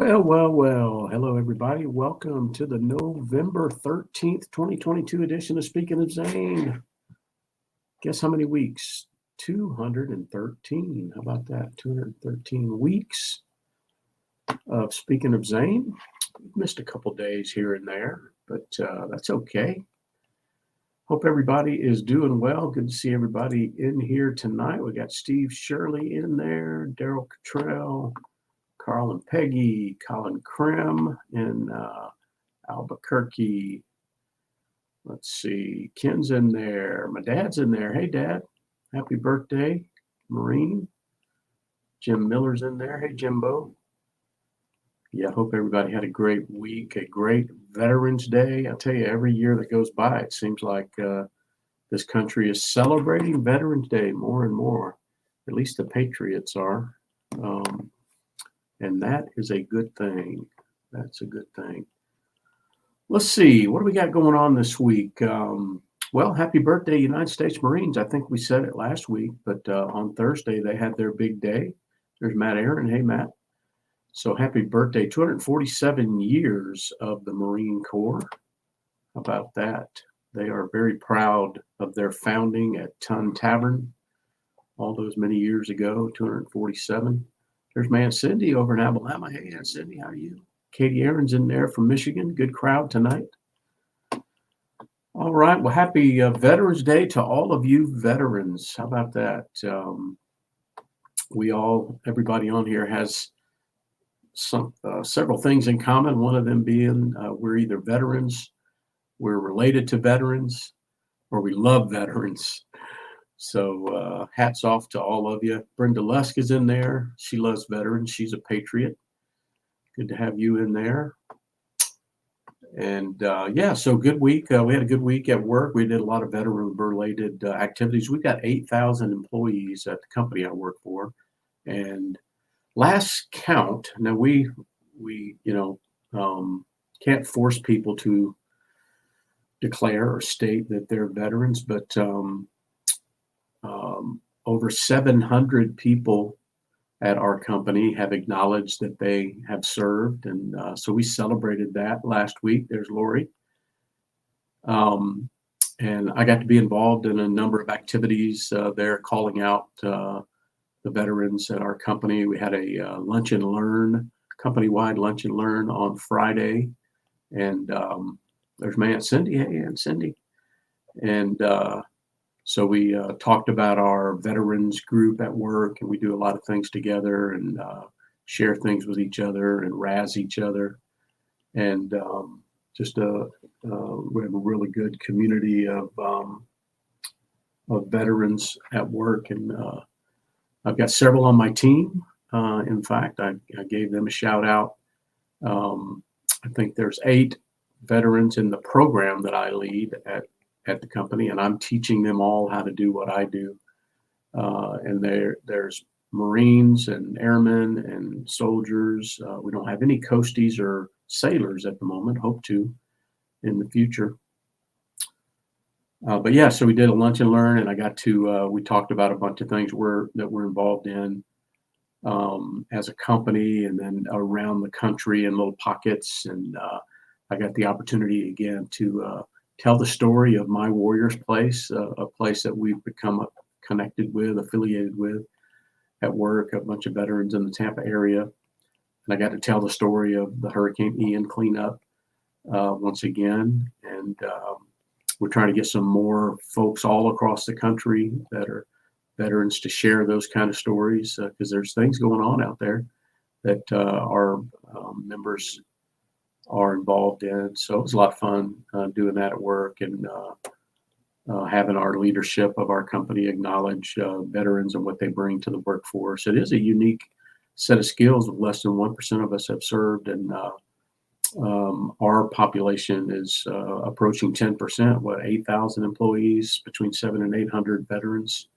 Well. Hello, everybody. Welcome to the November 13th, 2022 edition of Speaking of Zane. Guess how many weeks? 213. How about that? 213 weeks of Speaking of Zane. We've missed a couple days here and there, but that's okay. Hope everybody is doing well. Good to see everybody in here tonight. We got Steve Shirley in there, Daryl Cottrell, Carl and Peggy, Colin Krim in Albuquerque. Let's see, Ken's in there. My dad's in there. Hey, Dad, happy birthday, Marine. Jim Miller's in there. Hey, Jimbo. Yeah, I hope everybody had a great week, a great Veterans Day. I tell you, every year that goes by, it seems like this country is celebrating Veterans Day more and more. At least the Patriots are. And that is a good thing. That's a good thing. Let's see. What do we got going on this week? Well, happy birthday, United States Marines. I think we said it last week, but on Thursday they had their big day. There's Matt Aaron. Hey, Matt. So happy birthday. 247 years of the Marine Corps. How about that? They are very proud of their founding at Tun Tavern all those many years ago, 247. There's my Aunt Cindy over in Alabama. Hey, Aunt Cindy, how are you? Katie Aaron's in there from Michigan. Good crowd tonight. All right. Well, happy Veterans Day to all of you veterans. How about that? Everybody on here has several things in common. One of them being we're either veterans, we're related to veterans, or we love veterans. So hats off to all of you. Brenda Lusk is in there. She loves veterans. She's a patriot. Good to have you in there. And so good week. We had a good week at work. We did a lot of veteran-related activities. We've got 8,000 employees at the company I work for. And last count, now we can't force people to declare or state that they're veterans, but over 700 people at our company have acknowledged that they have served. And so we celebrated that last week. There's Lori. And I got to be involved in a number of activities there, calling out the veterans at our company. We had a lunch and learn, company-wide lunch and learn on Friday. And there's my Aunt Cindy. Hey, Aunt Cindy. And so we talked about our veterans group at work, and we do a lot of things together and share things with each other and razz each other. And we have a really good community of veterans at work. And I've got several on my team. In fact, I gave them a shout out. I think there's 8 veterans in the program that I lead at the company, and I'm teaching them all how to do what I do. And there's Marines and airmen and soldiers. We don't have any coasties or sailors at the moment, hope to in the future. But yeah, so we did a lunch and learn, and I got to, we talked about a bunch of things that we're involved in as a company and then around the country in little pockets. And I got the opportunity again to tell the story of My Warriors Place, a place that we've become connected with, affiliated with at work, a bunch of veterans in the Tampa area. And I got to tell the story of the Hurricane Ian cleanup once again. And we're trying to get some more folks all across the country that are veterans to share those kind of stories because there's things going on out there that our members are involved in. So it was a lot of fun doing that at work and having our leadership of our company acknowledge veterans and what they bring to the workforce. It is a unique set of skills. Less than 1% of us have served, and our population is approaching 10%, 8,000 employees, between 700 and 800 veterans,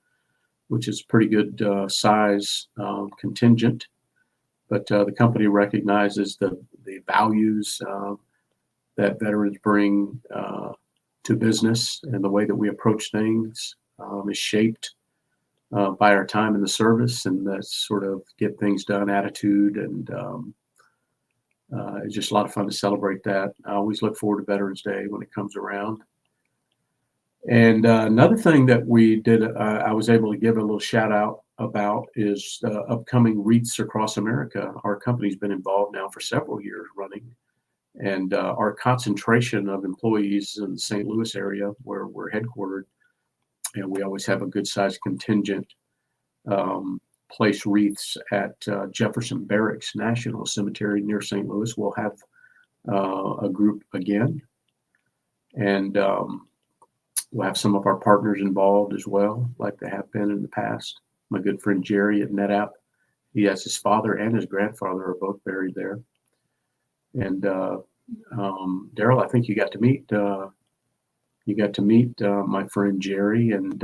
which is pretty good size contingent. But the company recognizes the values that veterans bring to business, and the way that we approach things is shaped by our time in the service and that sort of get things done attitude and It's just a lot of fun to celebrate that. I always look forward to Veterans Day when it comes around. And another thing that we did, I was able to give a little shout out about is upcoming Wreaths Across America. Our company's been involved now for several years running, and our concentration of employees in the St. Louis area where we're headquartered, and we always have a good sized contingent, place wreaths at Jefferson Barracks National Cemetery near St. Louis. We'll have a group again, and we'll have some of our partners involved as well, like they have been in the past. My good friend Jerry at NetApp, he has his father and his grandfather are both buried there. And Daryl, I think you got to meet my friend Jerry and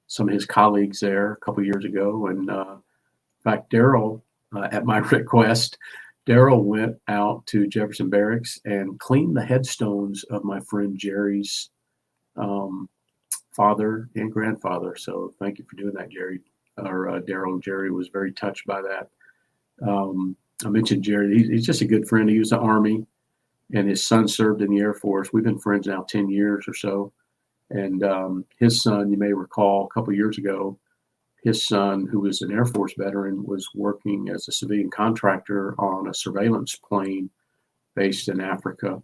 some of his colleagues there a couple years ago. And in fact, Daryl, at my request, Daryl went out to Jefferson Barracks and cleaned the headstones of my friend Jerry's father and grandfather. So thank you for doing that, Jerry. Or Daryl. Jerry was very touched by that. I mentioned Jerry. He's just a good friend. He was in the Army, and his son served in the Air Force. We've been friends now 10 years or so. And his son, you may recall, a couple years ago, his son, who was an Air Force veteran, was working as a civilian contractor on a surveillance plane based in Africa.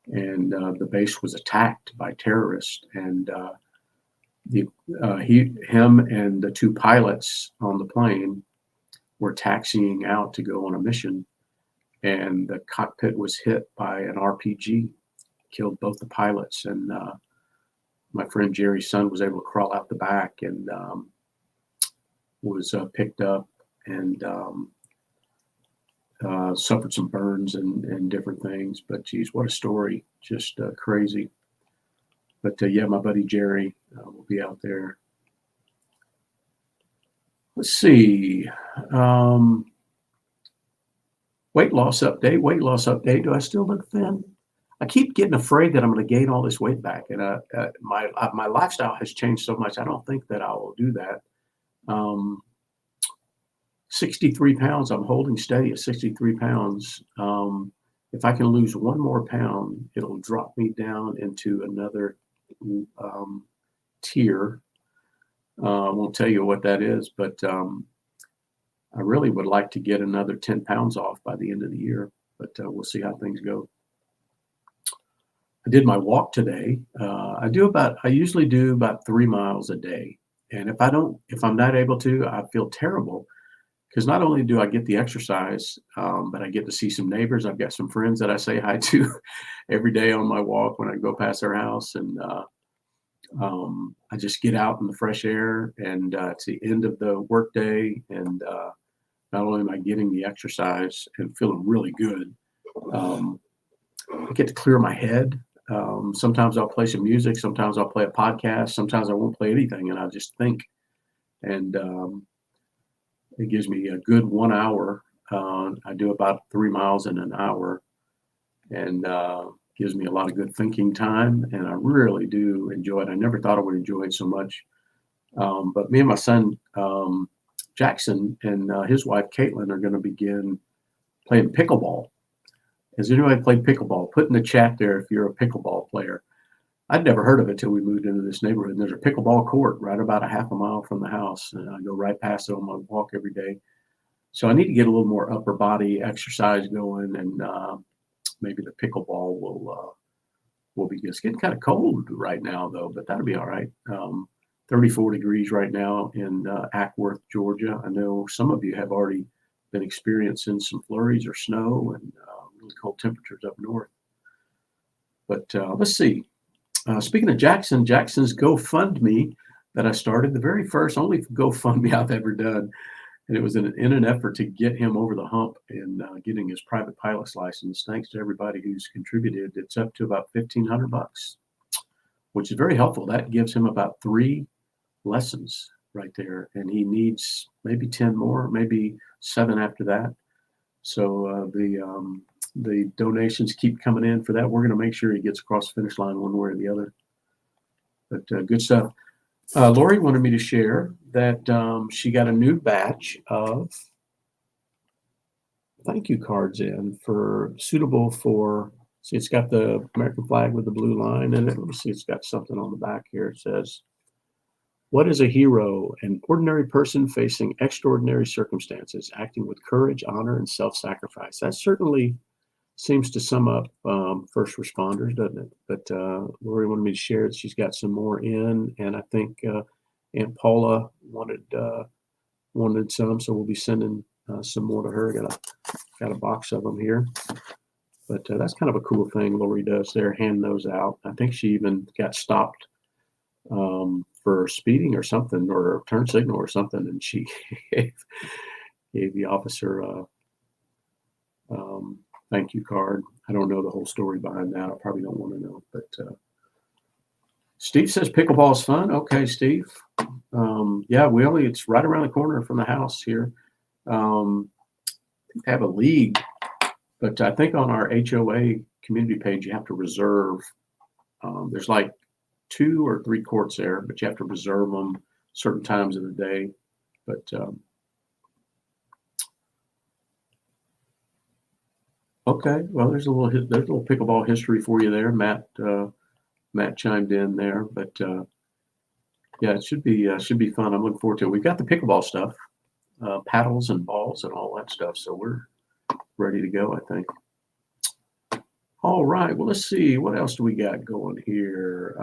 And the base was attacked by terrorists. And him and the two pilots on the plane were taxiing out to go on a mission. And the cockpit was hit by an RPG, killed both the pilots. And my friend Jerry's son was able to crawl out the back and was picked up and suffered some burns and different things. But geez, what a story. Just crazy. But yeah, my buddy Jerry will be out there. Let's see. Weight loss update. Do I still look thin? I keep getting afraid that I'm going to gain all this weight back. And my lifestyle has changed so much. I don't think that I will do that. 63 pounds. I'm holding steady at 63 pounds. If I can lose one more pound, it'll drop me down into another tier. I won't tell you what that is, but I really would like to get another 10 pounds off by the end of the year, but we'll see how things go. I did my walk today. I usually do about 3 miles a day. And if I'm not able to, I feel terrible because not only do I get the exercise, but I get to see some neighbors. I've got some friends that I say hi to every day on my walk when I go past their house. And I just get out in the fresh air, and it's the end of the workday. And not only am I getting the exercise and feeling really good, I get to clear my head. Sometimes I'll play some music. Sometimes I'll play a podcast. Sometimes I won't play anything, and I'll just think. And it gives me a good 1 hour. I do about 3 miles in an hour, and gives me a lot of good thinking time. And I really do enjoy it. I never thought I would enjoy it so much. But me and my son, Jackson, and his wife, Caitlin, are going to begin playing pickleball. Has anybody played pickleball? Put in the chat there if you're a pickleball player. I'd never heard of it until we moved into this neighborhood. And there's a pickleball court right about a half a mile from the house. And I go right past it on my walk every day. So I need to get a little more upper body exercise going, and maybe the pickleball will be good. It's getting kind of cold right now, though, but that'll be all right. 34 degrees right now in Ackworth, Georgia. I know some of you have already been experiencing some flurries or snow and really cold temperatures up north. But let's see. Speaking of Jackson's GoFundMe that I started, the very first, only GoFundMe I've ever done. And it was in an effort to get him over the hump in getting his private pilot's license. Thanks to everybody who's contributed. It's up to about $1,500, which is very helpful. That gives him about 3 lessons right there. And he needs maybe 10 more, maybe 7 after that. So the donations keep coming in for that. We're going to make sure he gets across the finish line one way or the other. But good stuff. Lori wanted me to share that she got a new batch of thank you cards in for suitable for. See, it's got the American flag with the blue line in it. Let me see, it's got something on the back here. It says, "What is a hero? An ordinary person facing extraordinary circumstances, acting with courage, honor, and self-sacrifice." That certainly seems to sum up first responders, doesn't it? But Lori wanted me to share it. She's got some more in, and I think Aunt Paula wanted some, so we'll be sending some more to her. Got a box of them here. But that's kind of a cool thing Lori does there, hand those out. I think she even got stopped for speeding or something, or a turn signal or something, and she gave the officer a thank you card. I don't know the whole story behind that. I probably don't want to know. But Steve says pickleball is fun. Okay, Steve. Yeah, it's right around the corner from the house here. We have a league. But I think on our HOA community page, you have to reserve. There's like 2 or 3 courts there, but you have to reserve them certain times of the day. But okay, well, there's a little pickleball history for you there. Matt chimed in there, but yeah, it should be fun. I'm looking forward to it. We've got the pickleball stuff, paddles and balls and all that stuff, so we're ready to go, I think. All right, well, let's see. What else do we got going here?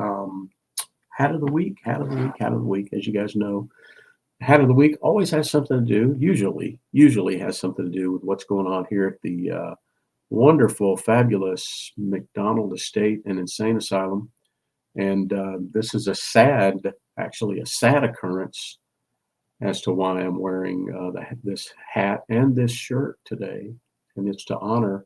Hat of the week. As you guys know, hat of the week always has something to do, usually has something to do with what's going on here at the wonderful, fabulous McDonald Estate and Insane Asylum. And this is a sad occurrence as to why I'm wearing this hat and this shirt today. And it's to honor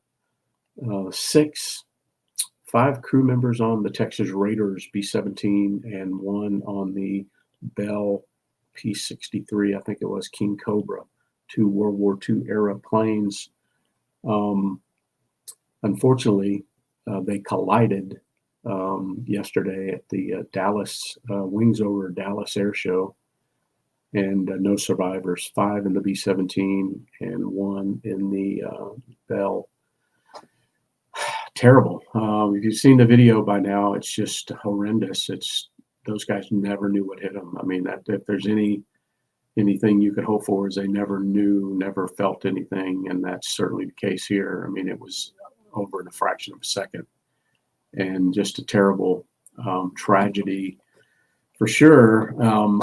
5 crew members on the Texas Raiders B-17 and 1 on the Bell P-63, I think it was, King Cobra, 2 World War II era planes. Unfortunately, they collided yesterday at the Dallas Wings Over Dallas Air Show, and no survivors. 5 in the B-17 and 1 in the Bell. Terrible. If you've seen the video by now, it's just horrendous. Those guys never knew what hit them. I mean, that if there's anything you could hope for, is they never felt anything, and that's certainly the case here. I mean, it was over in a fraction of a second, and just a terrible tragedy for sure.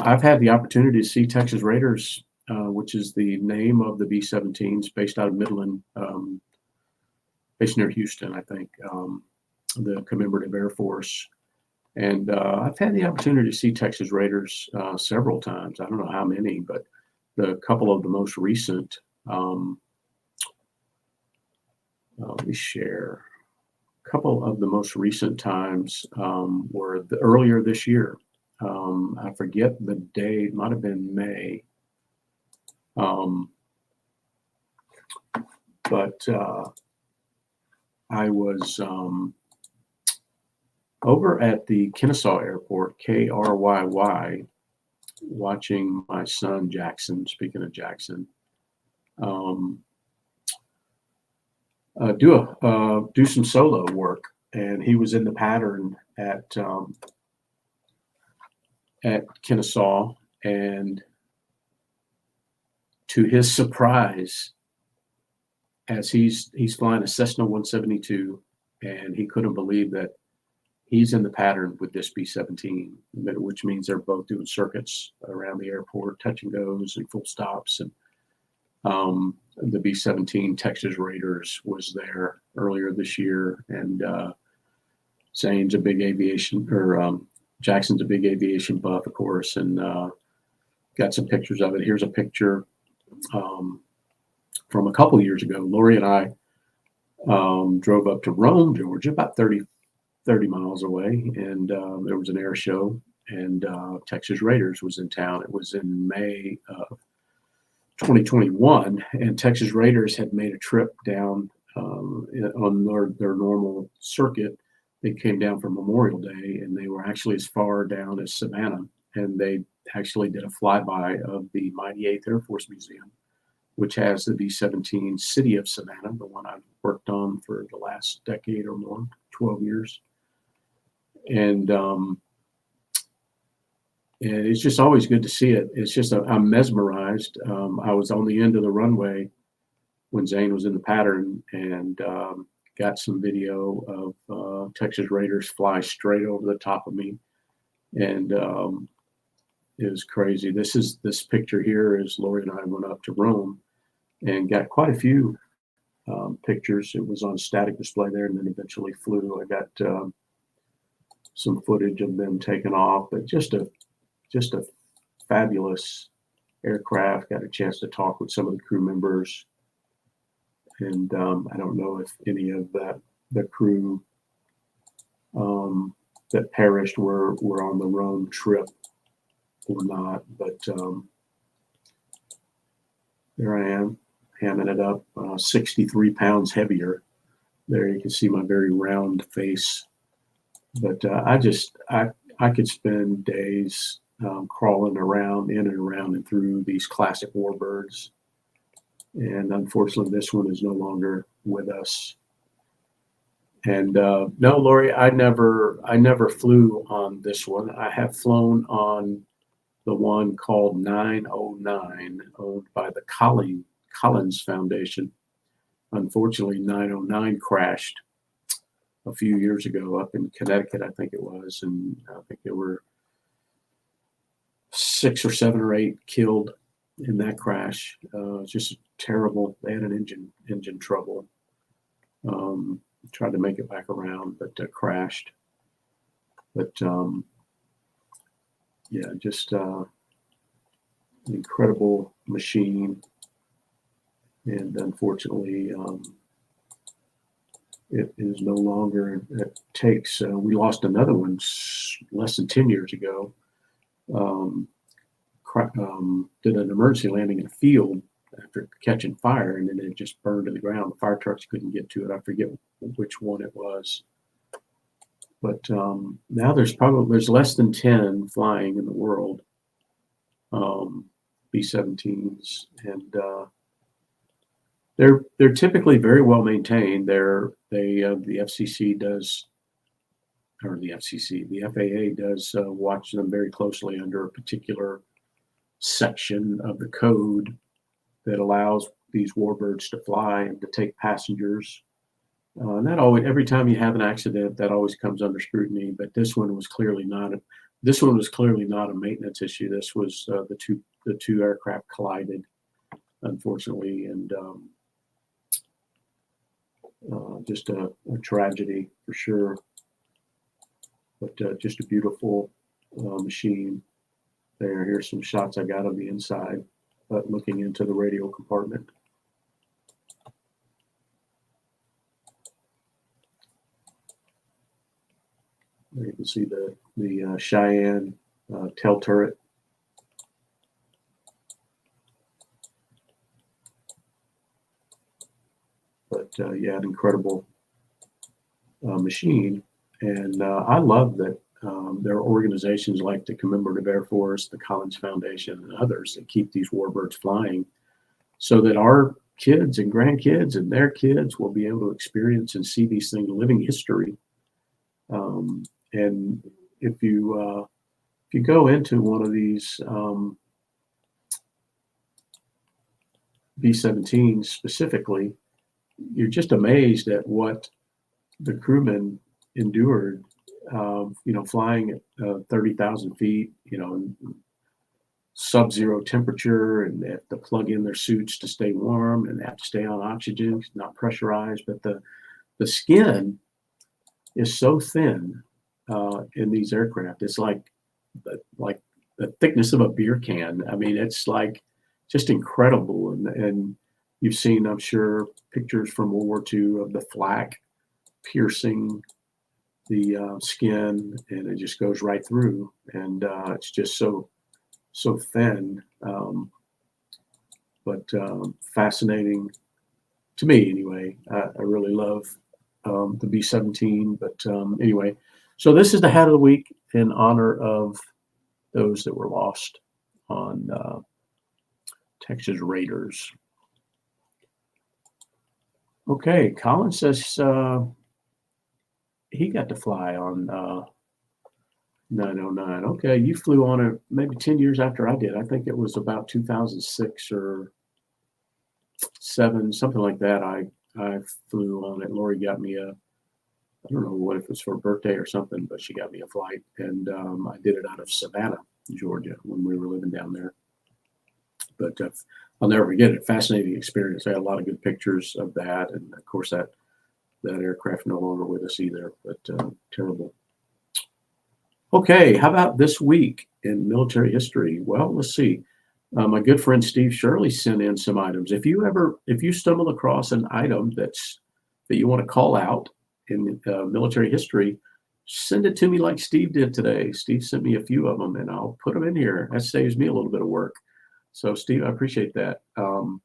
I've had the opportunity to see Texas Raiders, which is the name of the B-17s, based out of Midland, based near Houston, I think, the Commemorative Air Force. And I've had the opportunity to see Texas Raiders several times. I don't know how many, but the couple of the most recent, let me share. A couple of the most recent times were earlier this year. I forget the day, it might have been May. But I was over at the Kennesaw Airport, KRYY, watching my son Jackson, speaking of Jackson, do some solo work, and he was in the pattern at Kennesaw, and to his surprise, as he's flying a Cessna 172, and he couldn't believe that he's in the pattern with this B-17, which means they're both doing circuits around the airport, touch and goes and full stops. And the B-17 Texas Raiders was there earlier this year, and Zane's a big aviation, or Jackson's a big aviation buff, of course, and got some pictures of it. Here's a picture from a couple years ago. Lori and I drove up to Rome, Georgia, about 30 miles away, and there was an air show, and Texas Raiders was in town. It was in May of 2021, and Texas Raiders had made a trip down on their normal circuit. They came down for Memorial Day, and they were actually as far down as Savannah, and they actually did a flyby of the Mighty 8th Air Force Museum, which has the B-17 City of Savannah, the one I've worked on for the last decade or more, 12 years. And it's just always good to see it. It's just, I'm mesmerized. I was on the end of the runway when Zane was in the pattern, and got some video of Texas Raiders fly straight over the top of me. And it was crazy. This picture here is Lori and I went up to Rome and got quite a few pictures. It was on static display there, and then eventually flew. I got some footage of them taking off, but just a fabulous aircraft. Got a chance to talk with some of the crew members, and I don't know if any of the crew that perished were on the Rome trip or not, but there I am, hamming it up, 63 pounds heavier. There you can see my very round face. But I could spend days crawling around, in and around and through these classic warbirds. And unfortunately, this one is no longer with us. And no, Lori, I never flew on this one. I have flown on the one called 909, owned by the Collins Foundation. Unfortunately, 909 crashed a few years ago up in Connecticut, I think it was, and I think there were 6 or 7 or 8 killed in that crash. Just terrible. They had an engine trouble. Tried to make it back around, but crashed. But yeah, just an incredible machine, and unfortunately, it is no longer. It takes. We lost another one less than 10 years ago. Did an emergency landing in a field after catching fire, and then it just burned to the ground. The fire trucks couldn't get to it. I forget which one it was. But now there's less than 10 flying in the world, B-17s, and they're typically very well maintained. The FCC does, or the FAA does watch them very closely under a particular section of the code that allows these warbirds to fly and to take passengers. And that always, every time you have an accident, that always comes under scrutiny. But this one was clearly not a maintenance issue. This was the two aircraft collided, unfortunately, and just a tragedy for sure. But just a beautiful machine. Here's some shots I got of the inside, but looking into the radio compartment. There you can see the Cheyenne tail turret. But yeah, an incredible machine, and I love that there are organizations like the Commemorative Air Force, the Collins Foundation, and others that keep these warbirds flying, so that our kids and grandkids and their kids will be able to experience and see these things, living history. And if you go into one of these B-17s specifically, you're just amazed at what the crewmen endured. Flying at 30,000 feet, sub-zero temperature, and they have to plug in their suits to stay warm, and they have to stay on oxygen, not pressurized. But the skin is so thin in these aircraft. It's like the thickness of a beer can. I mean, it's like just incredible. And you've seen, I'm sure, pictures from World War II of the flak piercing the skin, and it just goes right through. And it's just so thin, but fascinating to me anyway. I really love the B-17. But anyway, so this is the hat of the week in honor of those that were lost on Texas Raiders. Okay, Colin says he got to fly on 909. Okay, you flew on it maybe 10 years after I did. I think it was about 2006 or 7, something like that. I flew on it. Lori got me I don't know what if it was for a birthday or something, but she got me a flight, and I did it out of Savannah, Georgia, when we were living down there. But I'll never forget it. Fascinating experience. I had a lot of good pictures of that, and of course that aircraft no longer with us either. But terrible. Okay, how about this week in military history? Well, let's see. My good friend Steve Shirley sent in some items. If you stumble across an item that you want to call out in military history, send it to me like Steve did today. Steve sent me a few of them, and I'll put them in here. That saves me a little bit of work. So, Steve, I appreciate that. On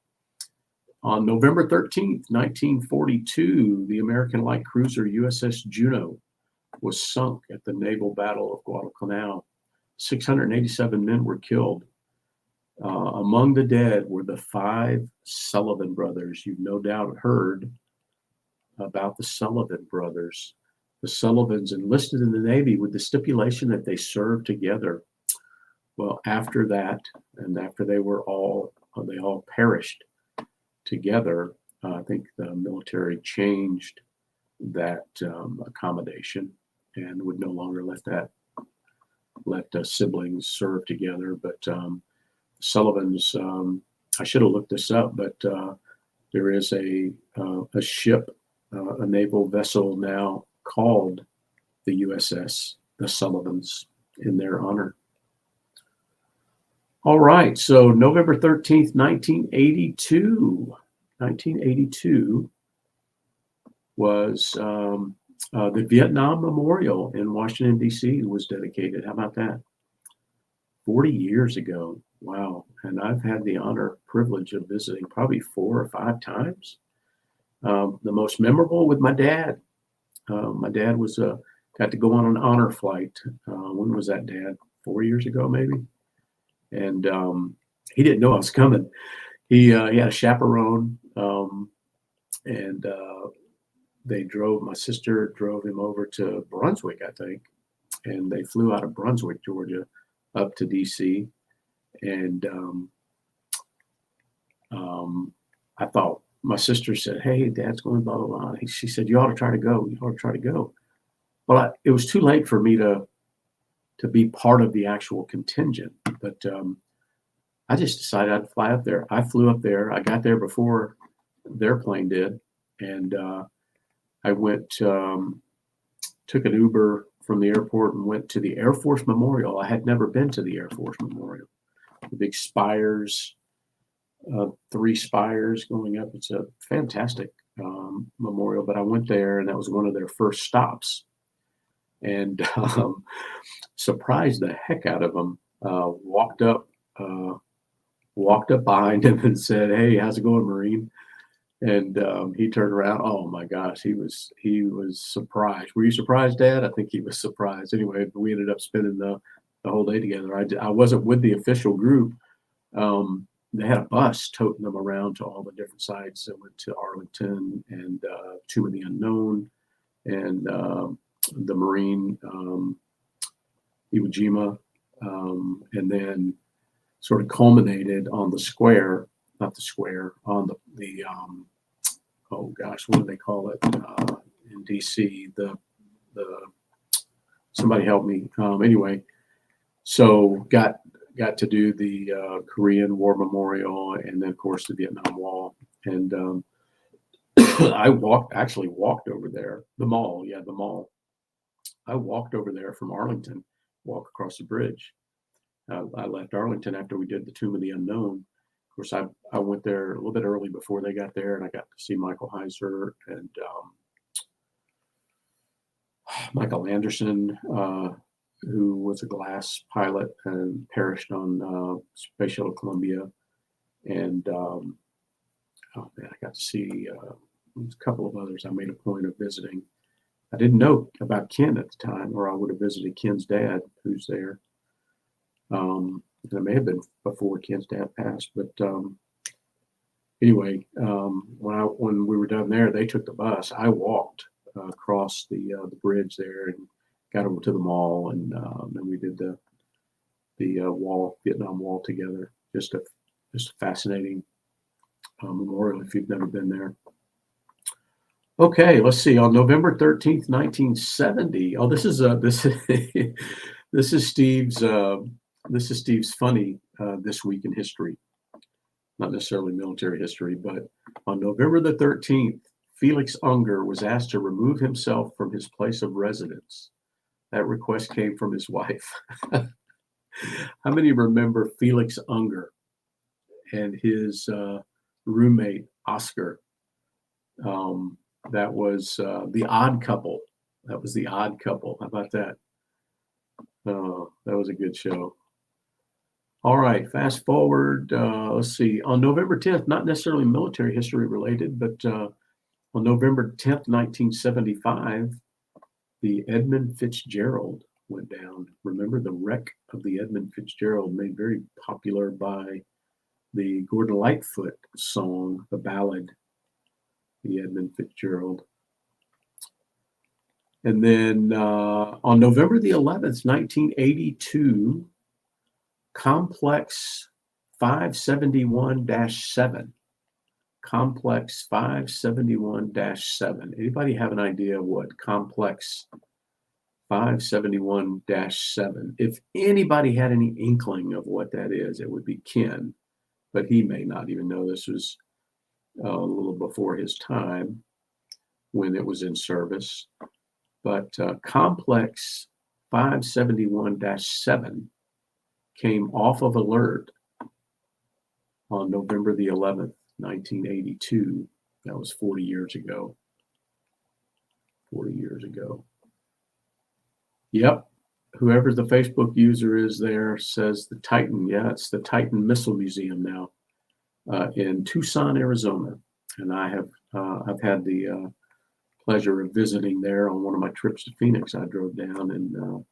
November 13th, 1942, the American light cruiser USS Juno was sunk at the naval battle of Guadalcanal. 687 men were killed. Among the dead were the 5 Sullivan brothers. You've no doubt heard about the Sullivan brothers. The Sullivans enlisted in the Navy with the stipulation that they serve together. Well, after that, and after they all perished together, I think the military changed that accommodation and would no longer let siblings serve together. But Sullivans, I should have looked this up, but there is a ship, a naval vessel now called the USS the Sullivans in their honor. All right, so November 13th, 1982. 1982 was the Vietnam Memorial in Washington, D.C. was dedicated. How about that? 40 years ago. Wow. And I've had the honor, privilege of visiting probably 4 or 5 times. The most memorable with my dad. My dad got to go on an honor flight. When was that, Dad? 4 years ago, maybe? And he didn't know I was coming. He had a chaperone, and my sister drove him over to Brunswick, I think, and they flew out of Brunswick, Georgia, up to D.C. And I thought, my sister said, "Hey, Dad's going blah, blah, blah." She said, "You ought to try to go. You ought to try to go." Well, it was too late for me to be part of the actual contingent, but I just decided I'd fly up there. I flew up there. I got there before their plane did, and I went, took an Uber from the airport and went to the Air Force Memorial. I had never been to the Air Force Memorial. The big spires, 3 spires going up. It's a fantastic memorial, but I went there, and that was one of their first stops, and surprised the heck out of them. Walked up behind him and said, "Hey, how's it going, Marine?" And he turned around. Oh my gosh, he was surprised. Were you surprised, Dad? I think he was surprised. Anyway, we ended up spending the whole day together. I wasn't with the official group. They had a bus toting them around to all the different sites. That went to Arlington and Tomb of the Unknown and the Marine Iwo Jima, and then sort of culminated on the square, not the square, on the oh gosh, what do they call it in DC? The somebody help me. Anyway, so got to do the Korean War Memorial, and then of course the Vietnam Wall, and I actually walked over there, the mall. I walked over there from Arlington, walk across the bridge. I left Arlington after we did the Tomb of the Unknown. Of course, I went there a little bit early before they got there, and I got to see Michael Heiser and Michael Anderson, who was a glass pilot and perished on Space Shuttle Columbia. And oh man, I got to see a couple of others I made a point of visiting. I didn't know about Ken at the time, or I would have visited Ken's dad, who's there. It may have been before Ken's dad passed, but anyway, when we were done there, they took the bus. I walked across the bridge there and got over to the mall, and then we did the Vietnam Wall together. Just a fascinating memorial if you've never been there. Okay, let's see. On November 13th, 1970. Oh, this is this is Steve's funny this week in history. Not necessarily military history, but on November the 13th, Felix Unger was asked to remove himself from his place of residence. That request came from his wife. How many remember Felix Unger and his roommate, Oscar? That was The Odd Couple. That was The Odd Couple. How about that? That was a good show. All right, fast forward. Let's see. On November 10th, not necessarily military history related, but on November 10th, 1975, the Edmund Fitzgerald went down. Remember the wreck of the Edmund Fitzgerald, made very popular by the Gordon Lightfoot song, the ballad, the Edmund Fitzgerald. And then on November the 11th, 1982, Complex 571-7. Complex 571-7. Anybody have an idea what Complex 571-7? If anybody had any inkling of what that is, it would be Ken, but he may not even know. This was a little before his time when it was in service. But Complex 571-7 came off of alert on November the 11th, 1982. That was 40 years ago. 40 years ago. Yep. Whoever the Facebook user is there says the Titan. Yeah, it's the Titan Missile Museum now in Tucson, Arizona. And I've had the pleasure of visiting there on one of my trips to Phoenix. I drove down, and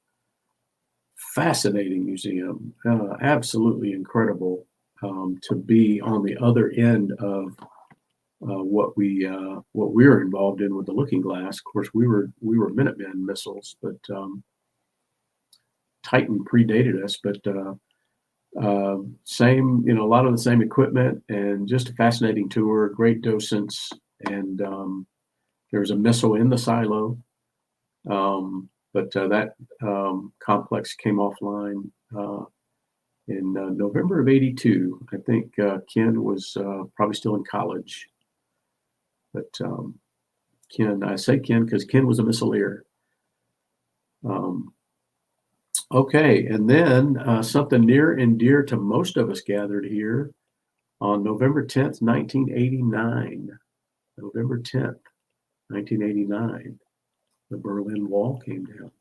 fascinating museum, absolutely incredible to be on the other end of what we were involved in with the Looking Glass. Of course, we were Minuteman missiles, but Titan predated us. But same, a lot of the same equipment, and just a fascinating tour. Great docents, and there's a missile in the silo. But that complex came offline in November of '82. I think Ken was probably still in college. But Ken, I say Ken because Ken was a missileer. Okay, and then something near and dear to most of us gathered here on November 10th, 1989. November 10th, 1989. The Berlin Wall came down.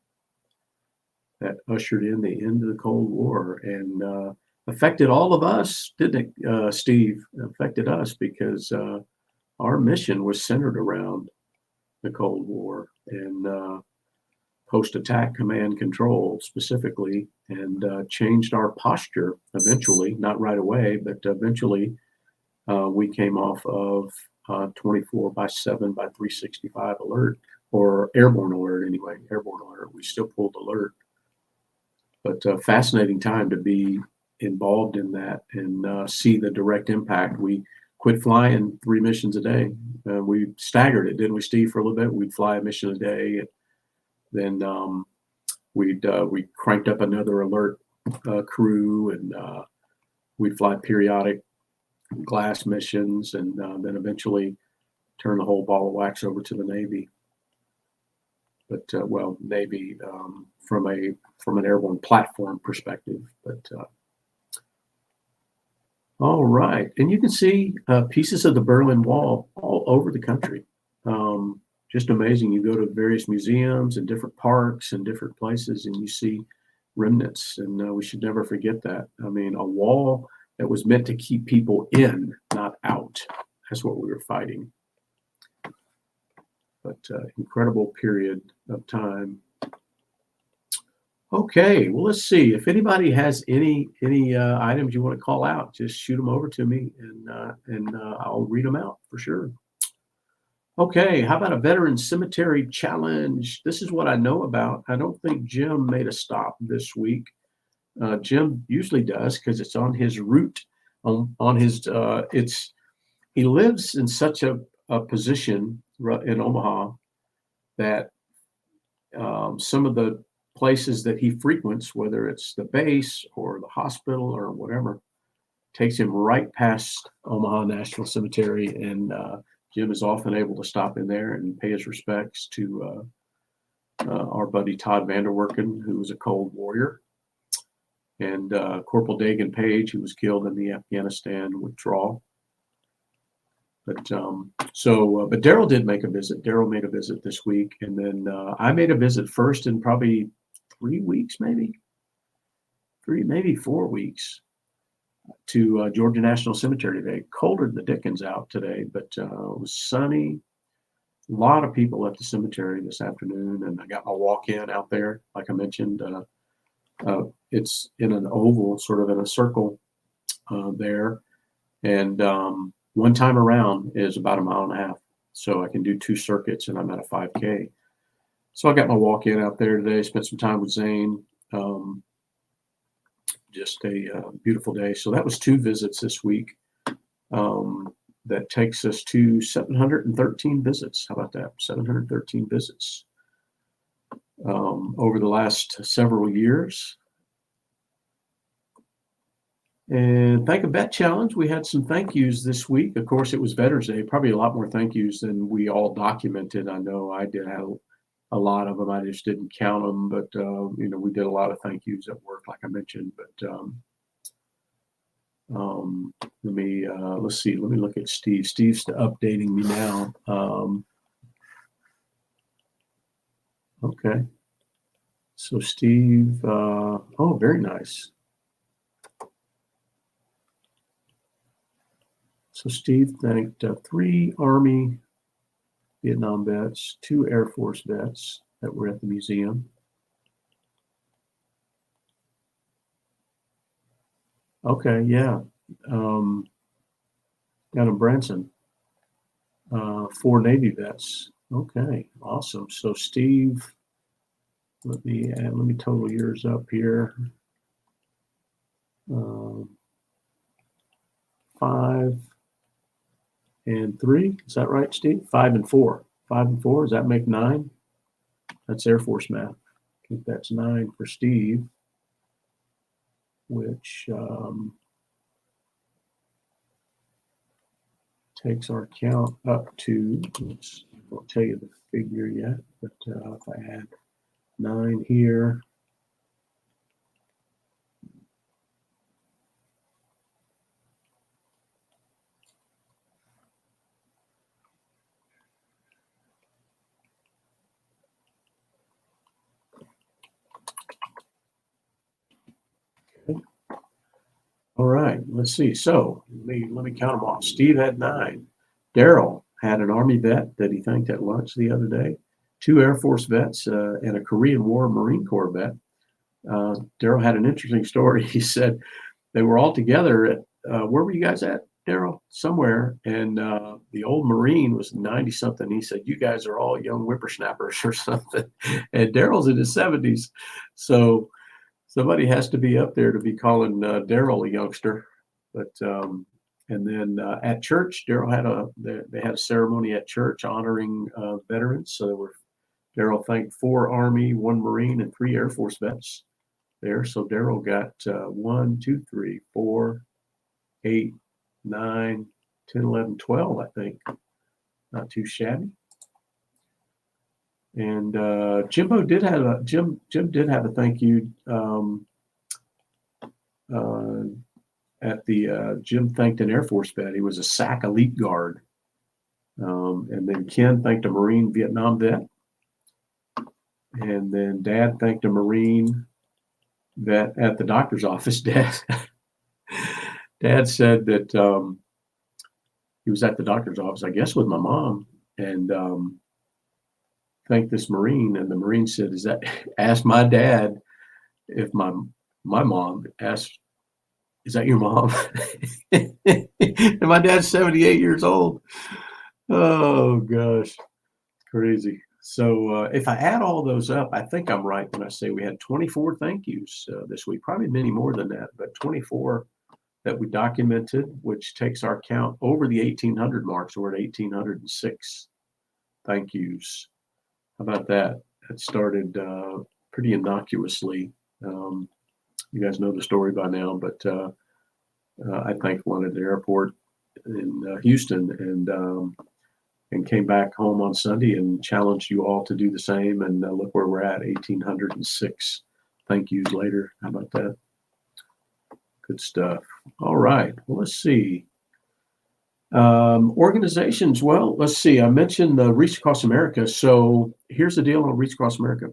That ushered in the end of the Cold War and affected all of us, didn't it, Steve? Affected us because our mission was centered around the Cold War and post-attack command control specifically, and changed our posture eventually, not right away, but eventually we came off of 24/7 by 365 alert, or airborne alert anyway, airborne alert. We still pulled alert. But fascinating time to be involved in that and see the direct impact. We quit flying 3 missions a day. We staggered it, didn't we, Steve, for a little bit? We'd fly a mission a day. And then we cranked up another alert crew, and we'd fly periodic glass missions, and then eventually turn the whole ball of wax over to the Navy. But Navy from an airborne platform perspective. But all right, and you can see pieces of the Berlin Wall all over the country. Just amazing. You go to various museums and different parks and different places, and you see remnants. And we should never forget that. I mean, a wall that was meant to keep people in, not out. That's what we were fighting. But incredible period of time. Okay, well, let's see. If anybody has any items you want to call out, just shoot them over to me, and I'll read them out for sure. Okay, how about a veteran cemetery challenge? This is what I know about. I don't think Jim made a stop this week. Jim usually does because it's on his route. On his, it's he lives in such a position in Omaha that some of the places that he frequents, whether it's the base or the hospital or whatever, takes him right past Omaha National Cemetery, and Jim is often able to stop in there and pay his respects to our buddy Todd Vanderwerken, who was a Cold Warrior, and Corporal Dagan Page, who was killed in the Afghanistan withdrawal. But but Daryl did make a visit. Daryl made a visit this week, and then I made a visit first in probably 3 weeks, maybe 4 weeks, to Georgia National Cemetery today. Colder than the dickens out today, but it was sunny. A lot of people at the cemetery this afternoon, and I got my walk-in out there. Like I mentioned, it's in an oval, sort of in a circle there, and one time around is about 1.5 miles. So I can do 2 circuits, and I'm at a 5K. So I got my walk-in out there today, spent some time with Zane. Just a beautiful day. So that was 2 visits this week. That takes us to 713 visits. How about that? 713 visits over the last several years. And Thank a Vet Challenge. We had some thank yous this week. Of course, it was Veterans Day. Probably a lot more thank yous than we all documented. I know I did have a lot of them. I just didn't count them, but we did a lot of thank yous at work, like I mentioned. But let's see. Let me look at Steve. Steve's updating me now. Okay. So Steve, oh, very nice. So Steve thanked 3 Army Vietnam vets, 2 Air Force vets that were at the museum. Okay, yeah. Down in Branson, 4 Navy vets. Okay, awesome. So Steve, let me total yours up here. 5 and 3. Is that right, Steve? 5 and 4. 5 and 4. Does that make 9? That's Air Force math. I think that's 9 for Steve, which takes our count up to, I won't tell you the figure yet, but if I add 9 here, all right, let's see. So let me count them off. Steve had 9. Daryl had an Army vet that he thanked at lunch the other day, 2 Air Force vets, and a Korean War Marine Corps vet. Daryl had an interesting story. He said they were all together at, where were you guys at, Daryl? Somewhere. And the old Marine was 90-something. He said, you guys are all young whippersnappers or something. And Daryl's in his 70s. So somebody has to be up there to be calling Daryl a youngster. But and then at church, they had a ceremony at church honoring veterans. So Daryl thanked 4 Army, 1 Marine, and 3 Air Force vets there. So Daryl got 1, 2, 3, 4, 8, 9, 10, 11, 12, I think. Not too shabby. And Jim did have a thank you at the Jim thanked an Air Force vet. He was a SAC Elite Guard. And then Ken thanked a Marine Vietnam vet. And then Dad thanked a Marine vet at the doctor's office. Dad said that he was at the doctor's office, I guess, with my mom, and thanked this Marine. And the Marine said, asked my dad, if my mom asks, "Is that your mom?" And my dad's 78 years old. Oh gosh, crazy. So if I add all those up, I think I'm right when I say we had 24 thank yous this week. Probably many more than that, but 24 that we documented, which takes our count over the 1,800 mark. So we're at 1,806 thank yous. How about that? That started pretty innocuously. Um, you guys know the story by now, but I thanked one at the airport in Houston, and came back home on Sunday and challenged you all to do the same. And look where we're at, 1,806 thank yous later. How about that? Good stuff. All right. Well, let's see. Organizations. Well, let's see. I mentioned Reach Across America. So here's the deal on Reach Across America.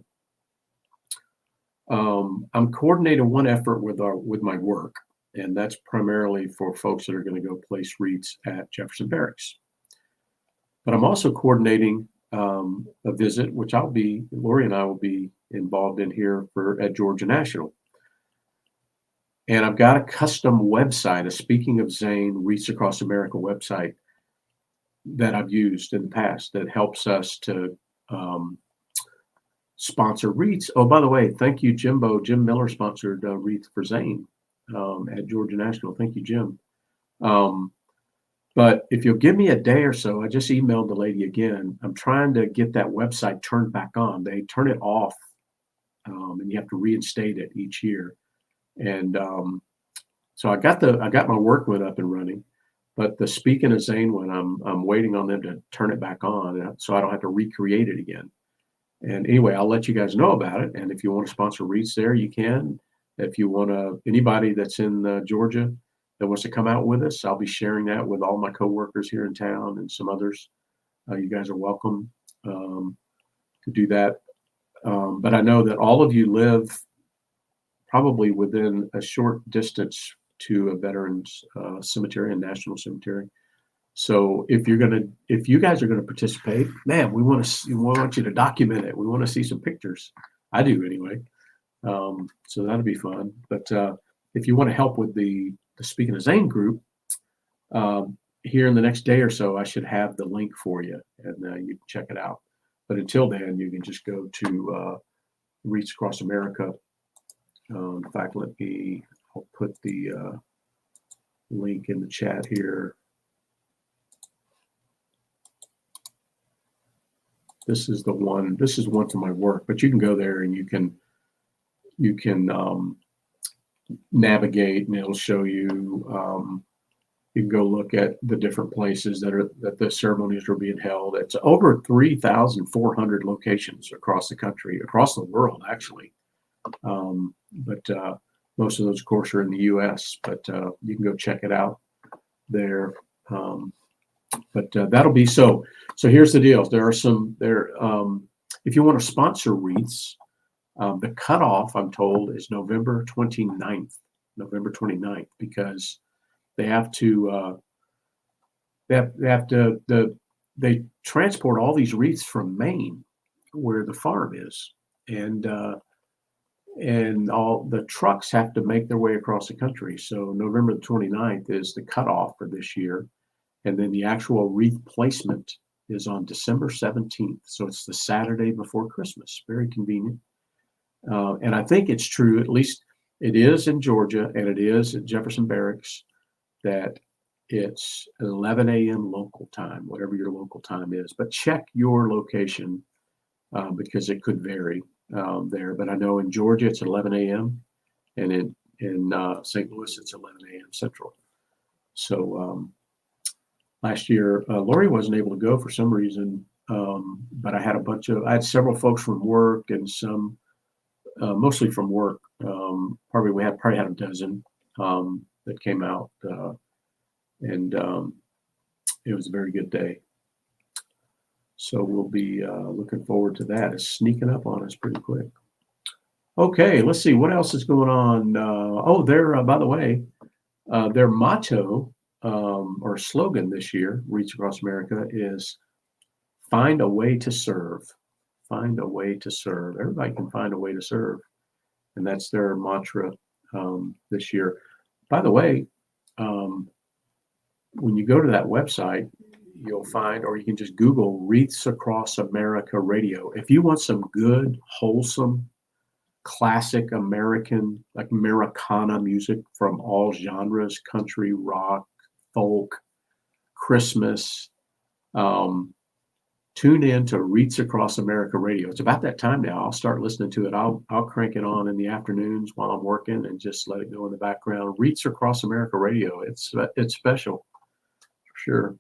I'm coordinating one effort with my work, and that's primarily for folks that are going to go place REITs at Jefferson Barracks. But I'm also coordinating a visit, which Lori and I will be involved in here at Georgia National. And I've got a custom website, a Speaking of Zane, Reach Across America website that I've used in the past that helps us to sponsor REITs. Oh, by the way, thank you, Jimbo. Jim Miller sponsored REITs for Zane at Georgia National. Thank you, Jim. But if you'll give me a day or so, I just emailed the lady again. I'm trying to get that website turned back on. They turn it off, and you have to reinstate it each year. And so I got my work one up and running, but the Speaking of Zane one, I'm waiting on them to turn it back on, so I don't have to recreate it again. And anyway, I'll let you guys know about it. And if you want to sponsor REITs there, you can. If you want to, anybody that's in Georgia that wants to come out with us, I'll be sharing that with all my coworkers here in town and some others. You guys are welcome to do that. But I know that all of you live probably within a short distance to a veterans cemetery and national cemetery. So if you guys are gonna participate, man, we want you to document it. We want to see some pictures. I do anyway. So that'll be fun. But if you want to help with the Speaking of Zane group, here in the next day or so, I should have the link for you, and you can check it out. But until then, you can just go to Reach Across America. In fact, I'll put the link in the chat here. This is one for my work, but you can go there and you can navigate, and it'll show you. You can go look at the different places that the ceremonies are being held. It's over 3,400 locations across the country, across the world, actually. But most of those, of course, are in the U.S. But you can go check it out there. But that'll be so. So here's the deal. If you want to sponsor REITs, the cutoff, I'm told, is November 29th. November 29th, because they have to. They transport all these REITs from Maine, where the farm is, and all the trucks have to make their way across the country. So November the 29th is the cutoff for this year. And then the actual wreath placement is on December 17th. So it's the Saturday before Christmas. Very convenient. And I think it's true, at least it is in Georgia, and it is at Jefferson Barracks, that it's 11 a.m. local time, whatever your local time is. But check your location because it could vary there. But I know in Georgia it's 11 a.m. and in St. Louis it's 11 a.m. Central. So last year, Lori wasn't able to go for some reason, but I had several folks from work and some, mostly from work. Probably had a dozen that came out, and it was a very good day. So we'll be looking forward to that. It's sneaking up on us pretty quick. Okay, let's see what else is going on. By the way, their motto or slogan this year, Reach Across America, is "Find a way to serve." Find a way to serve. Everybody can find a way to serve. and that's their mantra this year. By the way, when you go to that website, you'll find, or you can just Google Wreaths Across America Radio. If you want some good, wholesome, classic American, like Americana music from all genres, country, rock, folk, Christmas, tune in to Wreaths Across America Radio. It's about that time now. I'll start listening to it. I'll crank it on in the afternoons while I'm working and just let it go in the background. Wreaths Across America Radio. It's special for sure.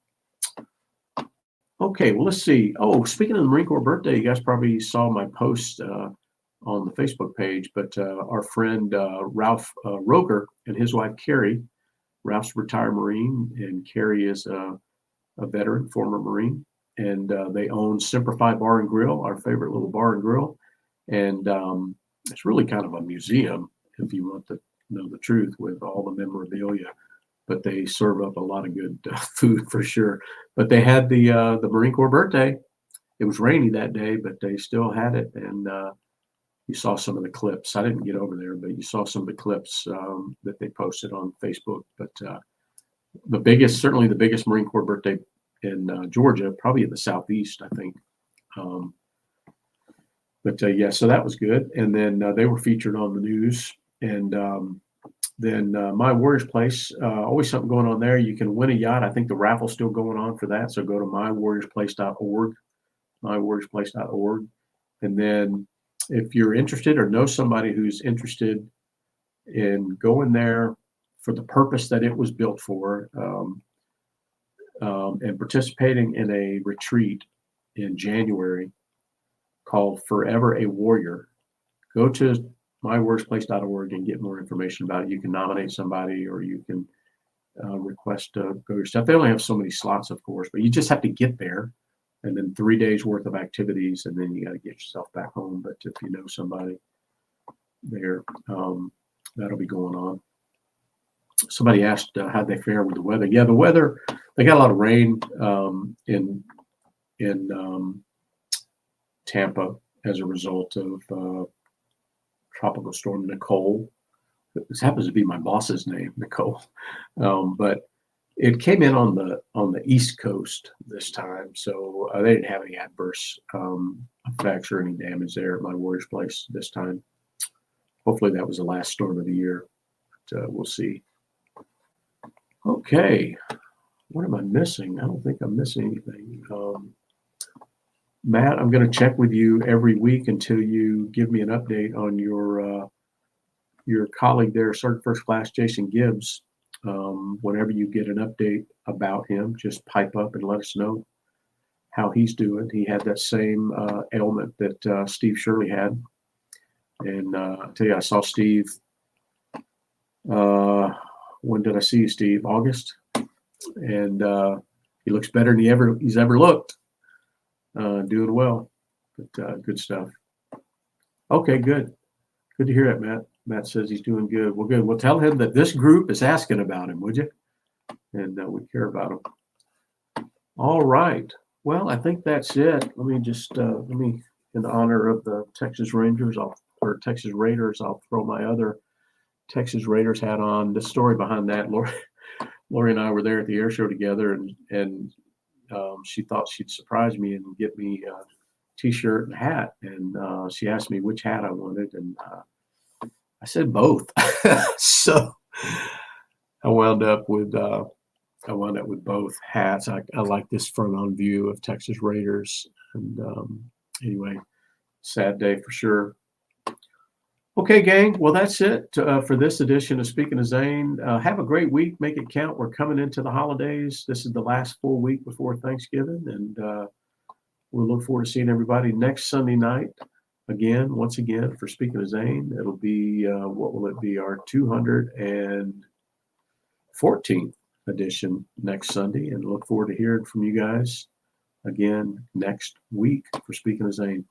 Okay, well, let's see. Oh, speaking of the Marine Corps birthday, you guys probably saw my post on the Facebook page, but our friend Ralph Roker and his wife Carrie. Ralph's a retired Marine, and Carrie is a veteran, former Marine, and they own Simplify Bar and Grill, our favorite little bar and grill, and it's really kind of a museum, if you want to know the truth, with all the memorabilia. But they serve up a lot of good food for sure. But they had the Marine Corps birthday. It was rainy that day, but they still had it, and you saw some of the clips. I didn't get over there, but you saw some of the clips that they posted on Facebook. But certainly the biggest Marine Corps birthday in Georgia, probably in the Southeast, I think. Yeah, so that was good. And then they were featured on the news. And then My Warrior's Place, always something going on there. You can win a yacht. I think the raffle's still going on for that. So go to mywarriorsplace.org, mywarriorsplace.org. And then if you're interested or know somebody who's interested in going there for the purpose that it was built for, and participating in a retreat in January called Forever a Warrior, go to mywarriorsplace.org and get more information about it. You can nominate somebody, or you can request to go yourself. They only have so many slots, of course, but you just have to get there, and then 3 days worth of activities, and then you got to get yourself back home. But if you know somebody there, that'll be going on. Somebody asked how'd they fare with the weather. Yeah, the weather, they got a lot of rain in Tampa as a result of Tropical Storm Nicole. This happens to be my boss's name, Nicole. But it came in on the East Coast this time, so they didn't have any adverse effects or any damage there at My Warrior's Place this time. Hopefully that was the last storm of the year, but we'll see. Okay, what am I missing? I don't think I'm missing anything. Matt, I'm going to check with you every week until you give me an update on your colleague there, Sergeant First Class Jason Gibbs. Whenever you get an update about him, just pipe up and let us know how he's doing. He had that same ailment that Steve Shirley had. And I tell you, I saw Steve. When did I see you, Steve? August. And he looks better than he's ever looked. Doing well. But good stuff. Okay, good. Good to hear that, Matt. Matt says he's doing good. Well, good. Well, tell him that this group is asking about him, would you? And we care about him. All right. Well, I think that's it. Let me, in honor of the Texas Rangers, or Texas Raiders, I'll throw my other Texas Raiders hat on. The story behind that, Lori and I were there at the air show together, and she thought she'd surprise me and get me a T-shirt and hat. And she asked me which hat I wanted, and I said both. So I wound up with both hats. I like this front-on view of Texas Raiders. And anyway, sad day for sure. Okay, gang. Well, that's it for this edition of Speaking of Zane. Have a great week. Make it count. We're coming into the holidays. This is the last full week before Thanksgiving, and we'll look forward to seeing everybody next Sunday night. Once again, for Speaking of Zane, it'll be, what will it be, our 214th edition next Sunday, and look forward to hearing from you guys again next week for Speaking of Zane.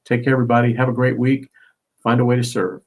Take care, everybody. Have a great week. Find a way to serve.